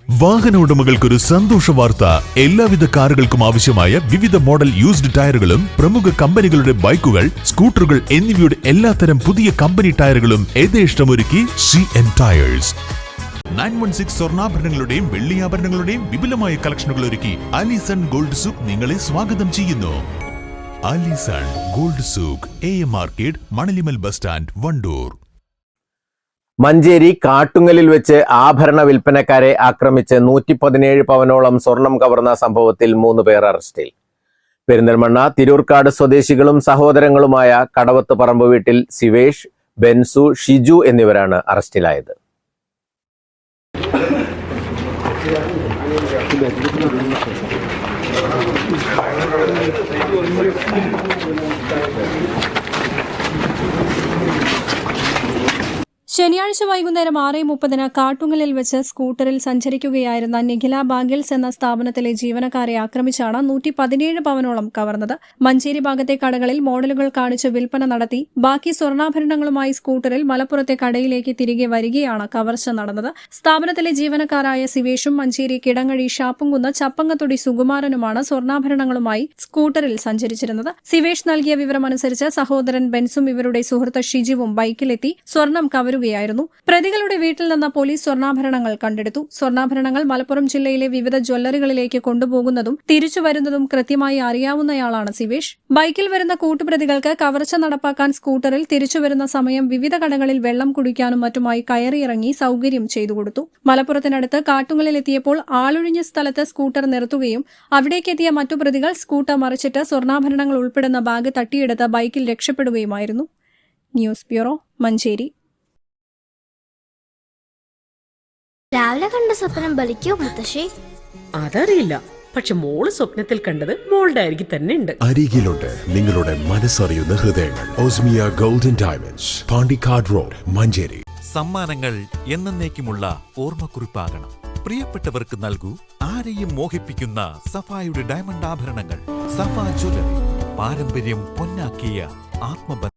വാഹന ഉടമകൾക്കൊരു സന്തോഷ വാർത്ത. എല്ലാവിധ കാറുകൾക്കും ആവശ്യമായ വിവിധ മോഡൽ യൂസ്ഡ് ടയറുകളും പ്രമുഖ കമ്പനികളുടെ ബൈക്കുകൾ, സ്കൂട്ടറുകൾ എന്നിവയുടെ എല്ലാത്തരം പുതിയ കമ്പനി ടയറുകളും യഥേഷ്ടമൊരുക്കി CN ടയേഴ്സ്. 916 സ്വർണ്ണാഭരണങ്ങളുടെയും വെള്ളിയാഭരണങ്ങളുടെയും വിപുലമായ കളക്ഷനുകൾ ഒരുക്കി അലിസൺ ഗോൾഡ് സൂക്ക് നിങ്ങളെ സ്വാഗതം ചെയ്യുന്നു. Alison gold souk, AM market, Manalimal bus stand, Wandoor. Manjeri കാട്ടുങ്ങലിൽ വെച്ച് ആഭരണ വിൽപ്പനക്കാരെ ആക്രമിച്ച് 117 പവനോളം സ്വർണം കവർന്ന സംഭവത്തിൽ 3 പേർ അറസ്റ്റിൽ. പെരിന്തൽമണ്ണ തിരൂർക്കാട് സ്വദേശികളും സഹോദരങ്ങളുമായ കടവത്ത് പറമ്പ് വീട്ടിൽ സിവേഷ്, ബെൻസു, ഷിജു എന്നിവരാണ് അറസ്റ്റിലായത്. ശനിയാഴ്ച വൈകുന്നേരം 6:30 കാട്ടുങ്ങലിൽ വെച്ച് സ്കൂട്ടറിൽ സഞ്ചരിക്കുകയായിരുന്ന നിഖില ബാഗിൽസ് എന്ന സ്ഥാപനത്തിലെ ജീവനക്കാരെ ആക്രമിച്ചാണ് 117 പവനോളം കവർന്നത്. മഞ്ചേരി ഭാഗത്തെ കടകളിൽ മോഡലുകൾ കാണിച്ച് വിൽപ്പന നടത്തി ബാക്കി സ്വർണ്ണാഭരണങ്ങളുമായി സ്കൂട്ടറിൽ മലപ്പുറത്തെ കടയിലേക്ക് തിരികെ വരികയാണ് കവർച്ച നടന്നത്. സ്ഥാപനത്തിലെ ജീവനക്കാരായ സിവേഷും മഞ്ചേരി കിടങ്ങഴി ഷാപ്പുംകുന്ന് ചപ്പങ്ങത്തൊടി സുകുമാരനുമാണ് സ്വർണ്ണാഭരണങ്ങളുമായി സ്കൂട്ടറിൽ സഞ്ചരിച്ചിരുന്നത്. സിവേഷ് നൽകിയ വിവരമനുസരിച്ച് സഹോദരൻ ബെൻസും ഇവരുടെ സുഹൃത്ത് ഷിജുവും ബൈക്കിലെത്തി സ്വർണം കവരുകയായിരുന്നു. പ്രതികളുടെ വീട്ടിൽ നിന്ന് പോലീസ് സ്വർണ്ണാഭരണങ്ങൾ കണ്ടെടുത്തു. സ്വർണ്ണാഭരണങ്ങൾ മലപ്പുറം ജില്ലയിലെ വിവിധ ജ്വല്ലറികളിലേക്ക് കൊണ്ടുപോകുന്നതും തിരിച്ചു വരുന്നതും കൃത്യമായി അറിയാവുന്നയാളാണ് സിവേഷ്. ബൈക്കിൽ വരുന്ന കൂട്ടുപ്രതികൾക്ക് കവർച്ച നടപ്പാക്കാൻ സ്കൂട്ടറിൽ തിരിച്ചുവരുന്ന സമയം വിവിധ കടകളിൽ വെള്ളം കുടിക്കാനും മറ്റുമായി കയറിയിറങ്ങി സൌകര്യം ചെയ്തുകൊടുത്തു. മലപ്പുറത്തിനടുത്ത് കാട്ടുങ്ങലിലെത്തിയപ്പോൾ ആളൊഴിഞ്ഞ സ്ഥലത്ത് സ്കൂട്ടർ നിർത്തുകയും അവിടേക്കെത്തിയ മറ്റു പ്രതികൾ സ്കൂട്ടർ മറിച്ചിട്ട് സ്വർണ്ണാഭരണങ്ങൾ ഉൾപ്പെടുന്ന ബാഗ് തട്ടിയെടുത്ത് ബൈക്കിൽ രക്ഷപ്പെടുകയുമായിരുന്നു. News bureau, Manjeri. രാവിലെ കണ്ട സ്വപ്നം ബലിക്കോ മുത്തശ്ശി? അതറിയില്ല, പക്ഷെ മോള് സ്വപ്നത്തിൽ കണ്ടത് മോളുടെ അരികിൽ തന്നെ ഉണ്ട്. അരികിലുണ്ട് നിങ്ങളുടെ മനസ്സറിയുന്ന ഹൃദയങ്ങൾ. Osmiya golden diamonds, Pandikkad road, Manjeri. സമ്മാനങ്ങൾ എന്നേക്കുമുള്ള ഓർമ്മക്കുറിപ്പാകണം. പ്രിയപ്പെട്ടവർക്ക് നൽകൂ ആരെയും മോഹിപ്പിക്കുന്ന സഫായുടെ ഡയമണ്ട് ആഭരണങ്ങൾ. സഫ ജ്വല്ലറി, പാരമ്പര്യം പൊന്നാക്കിയ ആത്മബന്ധം.